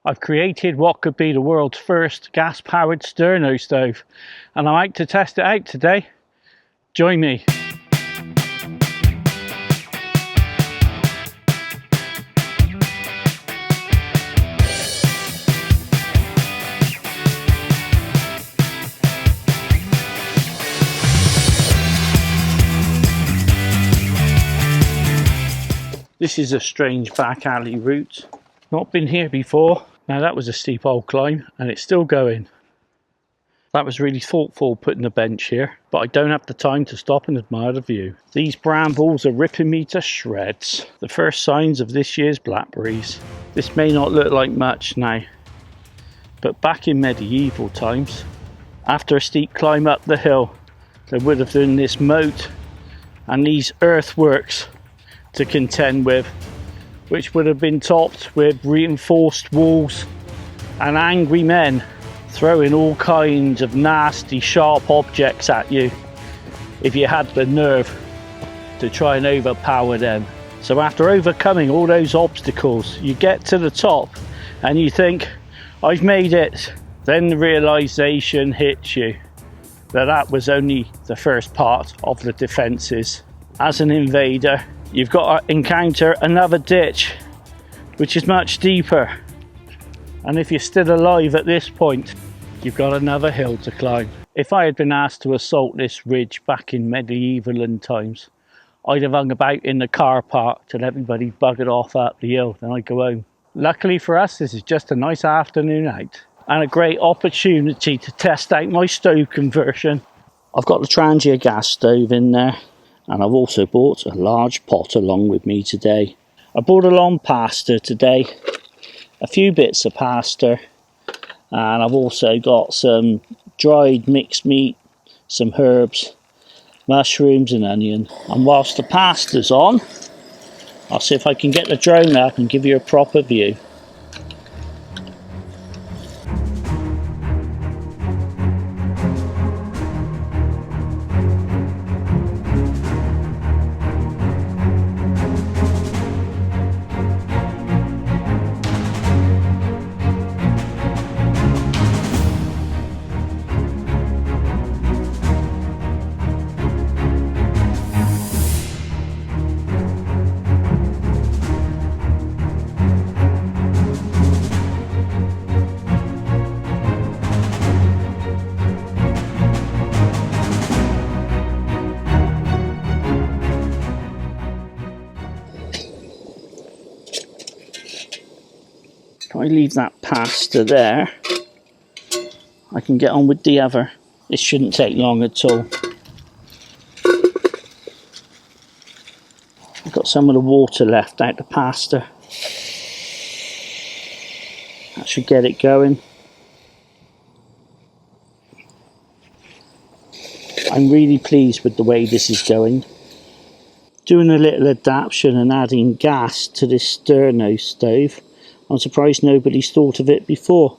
I've created what could be the world's first gas-powered Sterno stove, and I'm out to test it out today. Join me. This is a strange back alley route. Not been here before. Now that was a steep old climb and it's still going. That was really thoughtful putting a bench here, but I don't have the time to stop and admire the view. These brambles are ripping me to shreds. The first signs of this year's blackberries. This may not look like much now, but back in medieval times, after a steep climb up the hill, they would have done this moat and these earthworks to contend with, which would have been topped with reinforced walls and angry men throwing all kinds of nasty sharp objects at you if you had the nerve to try and overpower them. So after overcoming all those obstacles, you get to the top and you think, I've made it. Then the realization hits you that that was only the first part of the defenses. As an invader, you've got to encounter another ditch, which is much deeper. And if you're still alive at this point, you've got another hill to climb. If I had been asked to assault this ridge back in medieval times, I'd have hung about in the car park till everybody buggered off up the hill, then I'd go home. Luckily for us, this is just a nice afternoon out and a great opportunity to test out my stove conversion. I've got the Trangia Gas Stove in there, and I've also bought a large pot along with me today. I brought along pasta today, a few bits of pasta, and I've also got some dried mixed meat, some herbs, mushrooms and onion. And whilst the pasta's on, I'll see if I can get the drone up and give you a proper view. If I leave that pasta there, I can get on with the other. This shouldn't take long at all. I've got some of the water left out the pasta. That should get it going. I'm really pleased with the way this is going. Doing a little adaptation and adding gas to this Sterno stove. I'm surprised nobody's thought of it before.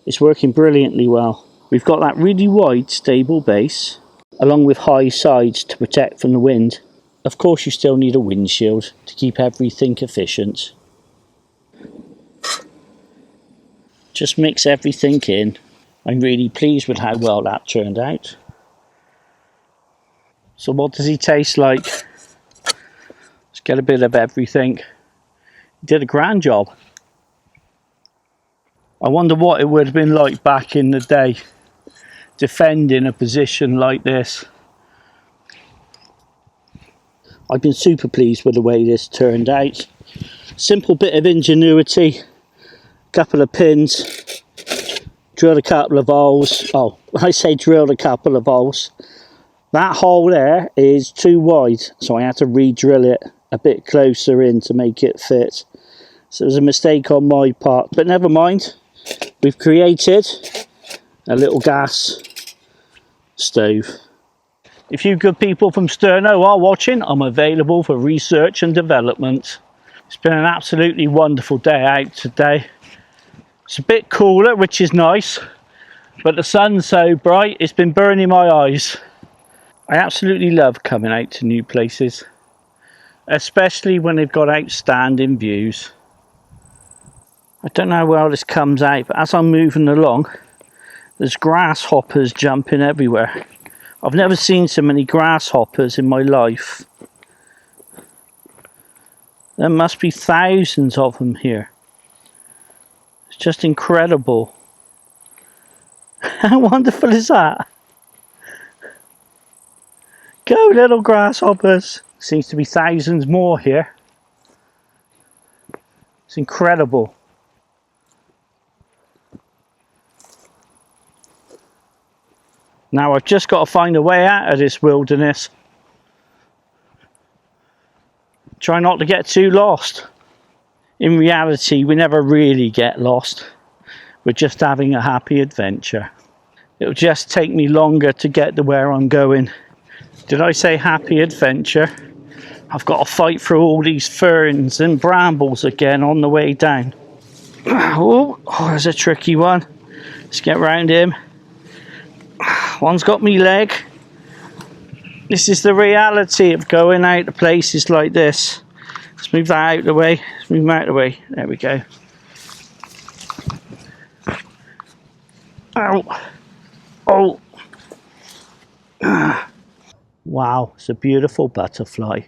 It's working brilliantly well. We've got that really wide, stable base, along with high sides to protect from the wind. Of course, you still need a windshield to keep everything efficient. Just mix everything in. I'm really pleased with how well that turned out. So what does he taste like? Let's get a bit of everything. He did a grand job. I wonder what it would have been like back in the day, defending a position like this. I've been super pleased with the way this turned out. Simple bit of ingenuity, couple of pins, drilled a couple of holes. Oh, I say drilled a couple of holes. That hole there is too wide, so I had to re-drill it a bit closer in to make it fit. So it was a mistake on my part, but never mind. We've created a little gas stove. If you good people from Sterno are watching, I'm available for research and development. It's been an absolutely wonderful day out today. It's a bit cooler, which is nice, but the sun's so bright it's been burning my eyes. I absolutely love coming out to new places, especially when they've got outstanding views. I don't know how well this comes out, but as I'm moving along, there's grasshoppers jumping everywhere. I've never seen so many grasshoppers in my life. There must be thousands of them here. It's just incredible. How wonderful is that? Go little grasshoppers. Seems to be thousands more here. It's incredible. Now I've just got to find a way out of this wilderness. Try not to get too lost. In reality, we never really get lost. We're just having a happy adventure. It'll just take me longer to get to where I'm going. Did I say happy adventure? I've got to fight through all these ferns and brambles again on the way down. Oh, there's a tricky one. Let's get round him. One's got me leg. This is the reality of going out to places like this. Let's move that out of the way. Let's move him out of the way. There we go. Ow. Oh. Wow, it's a beautiful butterfly.